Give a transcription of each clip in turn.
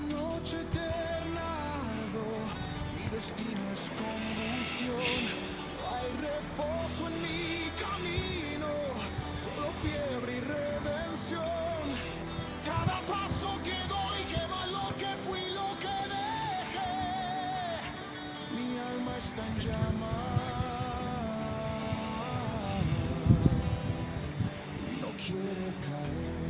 noche eterna ardo, mi destino es combustión. No hay reposo en mi camino, solo fiebre y redención. Cada paso que doy quema lo que fui, lo que dejé. Mi alma está en llamas y no quiere caer.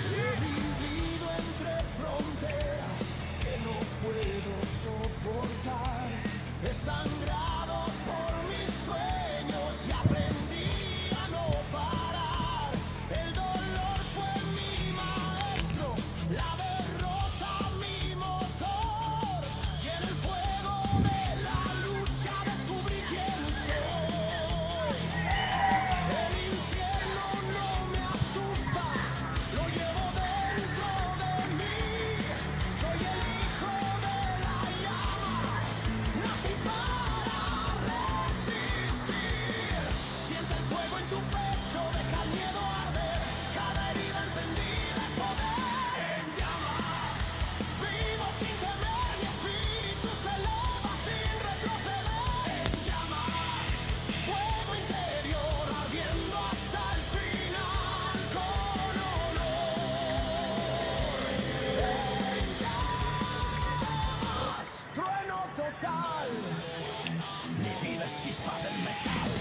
He vivido entre fronteras que no puedo soportar. He sangrado por mis sueños y aprendí a no parar. El dolor fue mi maestro, la derrota mi motor. Y en el fuego de la lucha descubrí quién soy. El infierno no me asusta, lo llevo dentro de mí. Soy el hijo de la llama, nací para resistir. Siente el fuego en tu pecho, deja el miedo arder. Cada herida encendida es poder. En llamas, vivo sin temer, mi espíritu se eleva sin retroceder. En llamas, fuego interior ardiendo hasta el final con honor. En llamas, trueno total, mi vida es chispa del metal.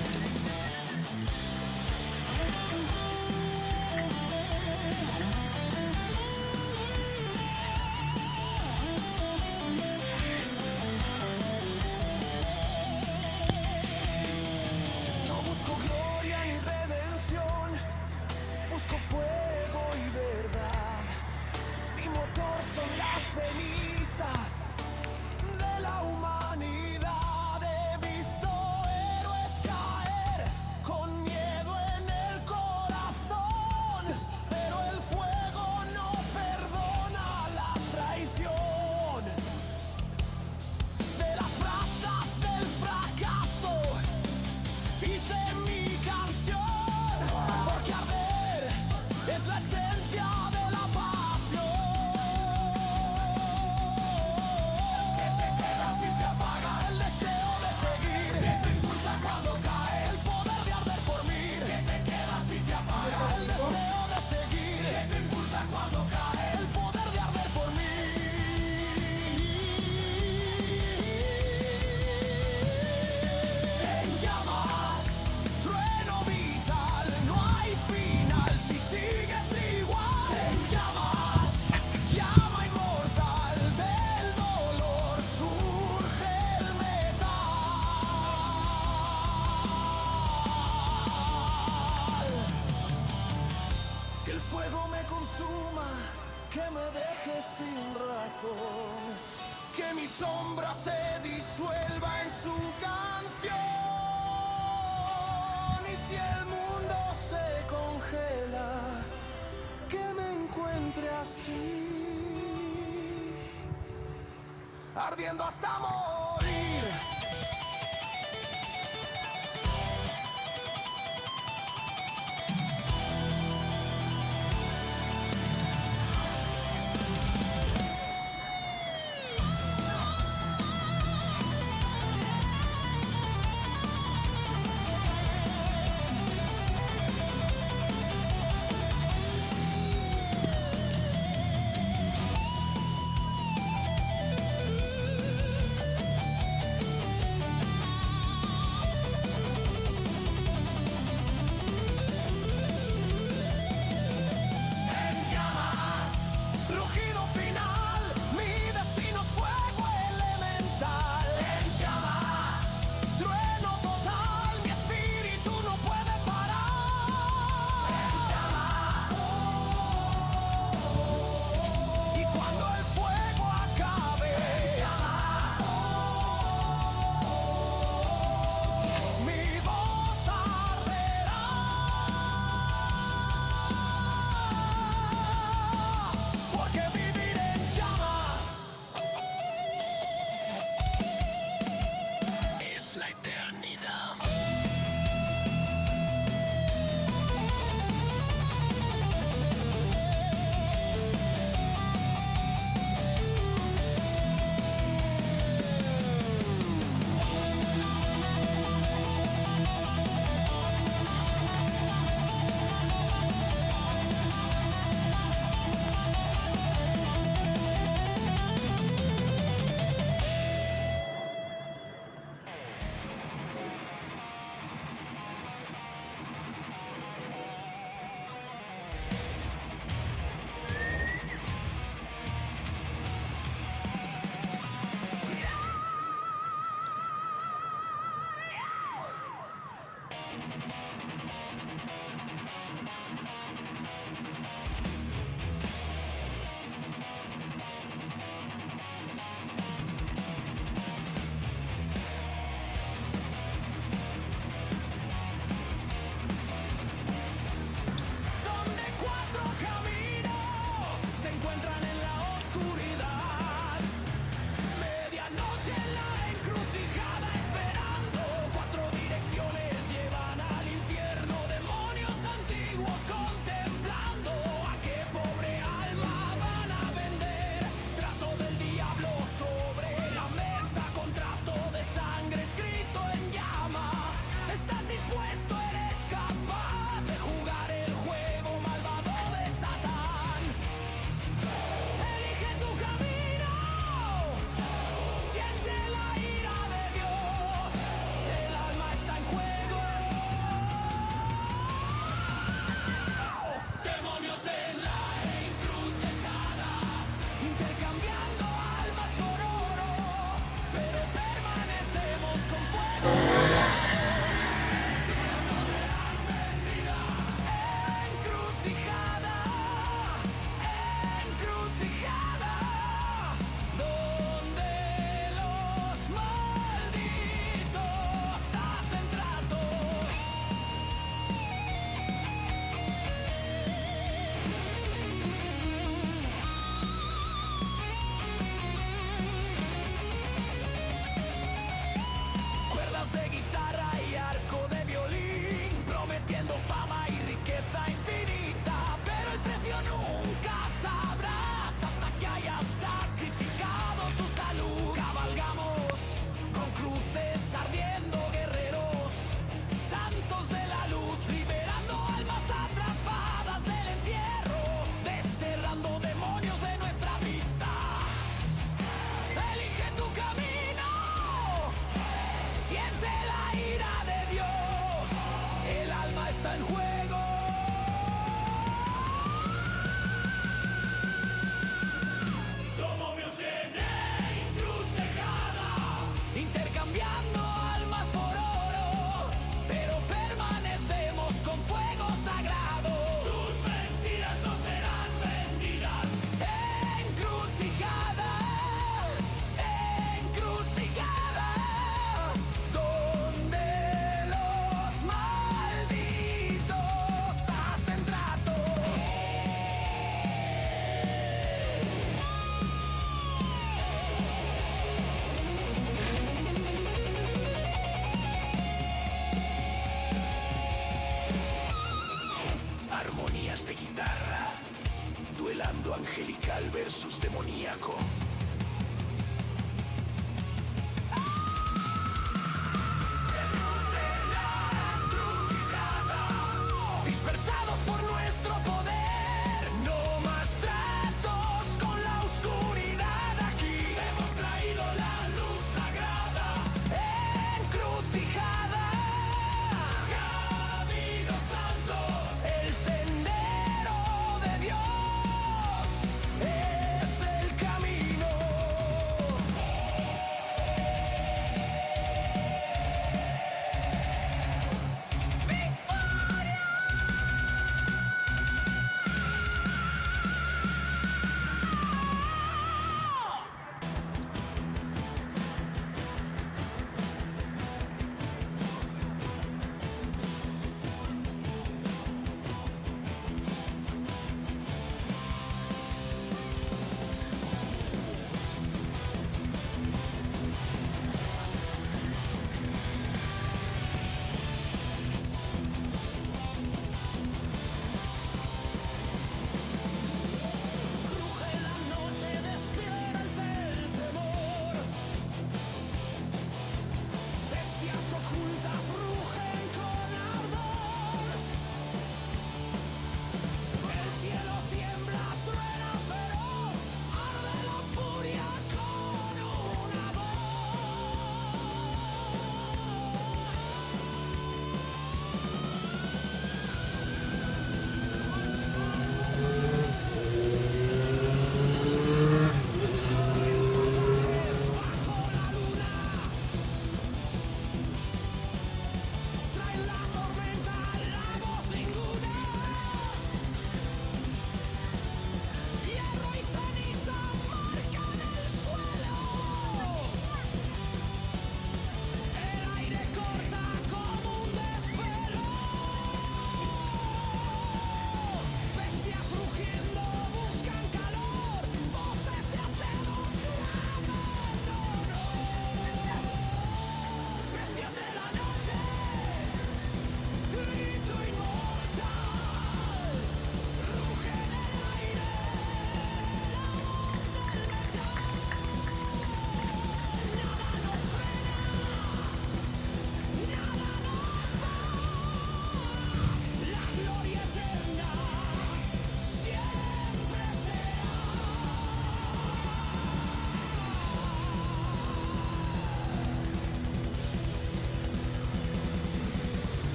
No busco gloria ni redención, busco fuego y verdad. Mi motor son las cenizas de la humanidad. He visto héroes caer con miedo en el corazón, pero el fuego no perdona la traición. De las brasas del fracaso hice mi canción, porque arder es la esencia de la pasión. ¿Qué te queda si te apagas? El deseo de seguir. ¿Qué te impulsa cuando caes? El poder de arder por mí. ¿Qué te queda si te apagas? El deseo de seguir. ¿Qué te impulsa cuando caes? El poder de arder por mí. En llamas, trueno vital, no hay final si sigues igual. En llamas, llama inmortal, del dolor surge el metal. Que el fuego me consuma, que me deje sin razón, que mi sombra se disuelva en su canción. Y si el mundo se congela, que me encuentre así, ardiendo hasta morir.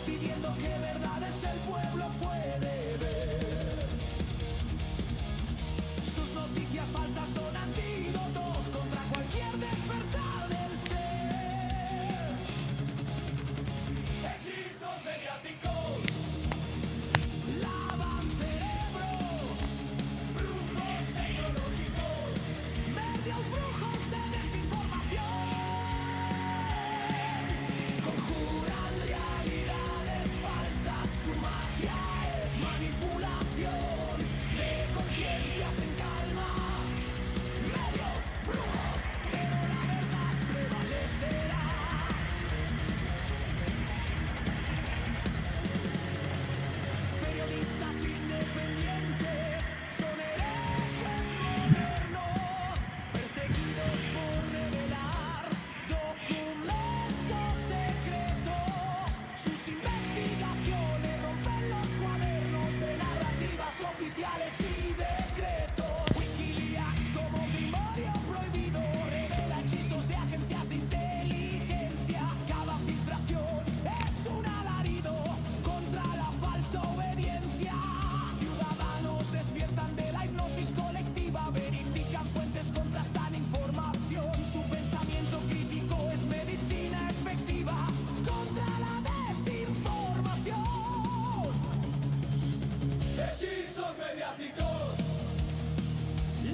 decidiendo qué verdades el pueblo puede ver. Sus noticias falsas son antídotos contra cualquier despertar del ser. Hechizos mediáticos lavan cerebros, brujos tecnológicos, medios brujos de desinformación, conjuran realidades falsas, su magia es manipulación de conciencias en calma, medios brujos, pero la verdad prevalecerá. Periodistas independientes son herejes modernos, perseguidos por revelar documentos secretos. Sus investigaciones rompen los cuadernos de narrativas oficiales y decretos. Wikileaks como grimorio prohibido revela hechizos de agencias de inteligencia. Cada filtración es un alarido contra la falsa obediencia. Ciudadanos despiertan de la hipnosis colectiva, verifican fuentes, contrastan información. Su pensamiento crítico es medicina efectiva contra la desinformación. Hechizos mediáticos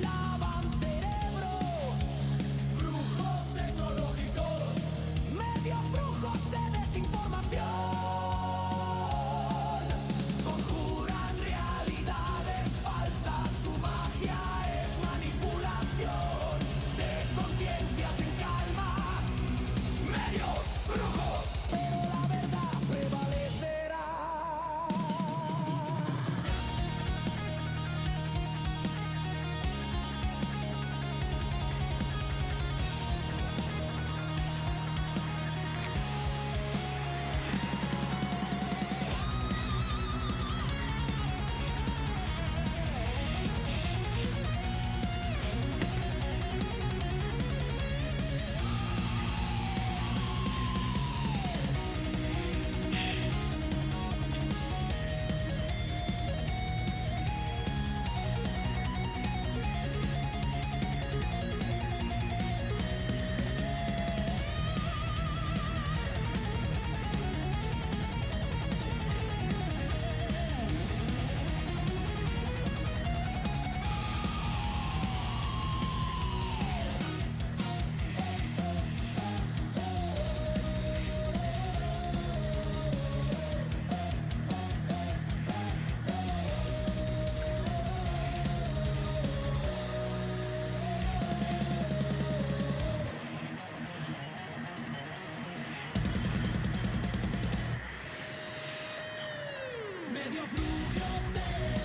lavan cerebros, brujos tecnológicos, medios brujos de desinformación, conjuran realidades falsas, su magia es manipulación de conciencias en calma, medios brujos, pero la verdad prevalecerá. Medio flujos de